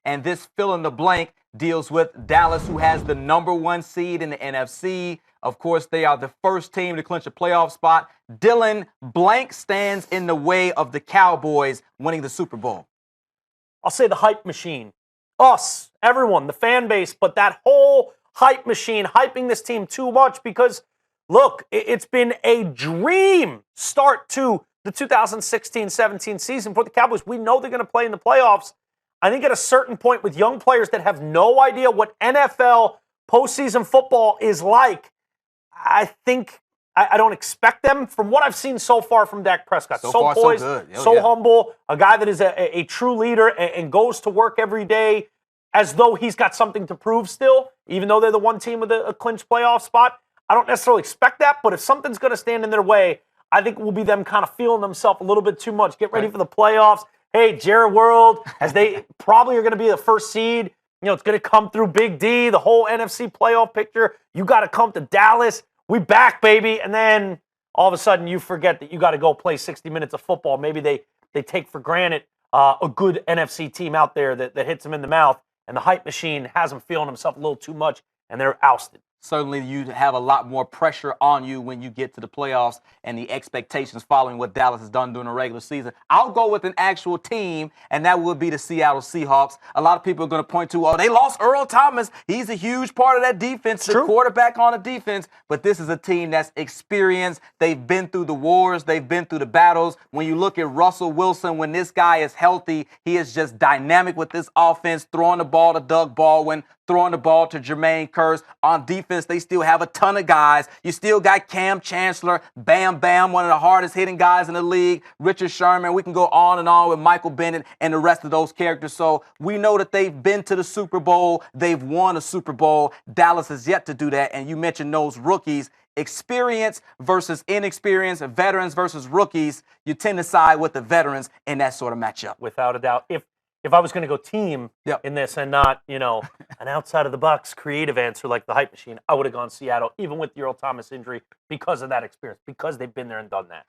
And this fill in the blank deals with Dallas, who has the #1 seed in the NFC. Of course, they are the first team to clinch a playoff spot. Dylan, blank stands in the way of the Cowboys winning the Super Bowl. I'll say the hype machine. Us, everyone, the fan base, but that whole hype machine hyping this team too much because, look, it's been a dream start to the 2016-17 season for the Cowboys. We know they're going to play in the playoffs. I think at a certain point with young players that have no idea what NFL postseason football is like, I think I don't expect them from what I've seen so far from Dak Prescott. So far, poised, so good. so humble, a guy that is a true leader and goes to work every day as though he's got something to prove still, even though they're the one team with a clinched playoff spot. I don't necessarily expect that, but if something's going to stand in their way, I think it will be them kind of feeling themselves a little bit too much. Get ready for the playoffs. Hey, Jared World, as they probably are going to be the first seed, it's going to come through Big D, the whole NFC playoff picture. You got to come to Dallas. We back, baby. And then all of a sudden you forget that you got to go play 60 minutes of football. Maybe they take for granted a good NFC team out there that hits them in the mouth, and the hype machine has them feeling himself a little too much, and they're ousted. Certainly, you have a lot more pressure on you when you get to the playoffs and the expectations following what Dallas has done during the regular season. I'll go with an actual team, and that would be the Seattle Seahawks. A lot of people are going to point to, they lost Earl Thomas. He's a huge part of that defense, the quarterback on the defense. But this is a team that's experienced. They've been through the wars. They've been through the battles. When you look at Russell Wilson, when this guy is healthy, he is just dynamic with this offense, throwing the ball to Doug Baldwin, throwing the ball to Jermaine Kearse. On defense, they still have a ton of guys. You still got Cam Chancellor, Bam Bam, one of the hardest hitting guys in the league, Richard Sherman. We can go on and on with Michael Bennett and the rest of those characters. So we know that they've been to the Super Bowl. They've won a Super Bowl. Dallas has yet to do that. And you mentioned those rookies. Experience versus inexperience, veterans versus rookies. You tend to side with the veterans in that sort of matchup. Without a doubt. If I was going to go team in this and not, an outside-of-the-box creative answer like the hype machine, I would have gone Seattle, even with the Earl Thomas injury, because of that experience, because they've been there and done that.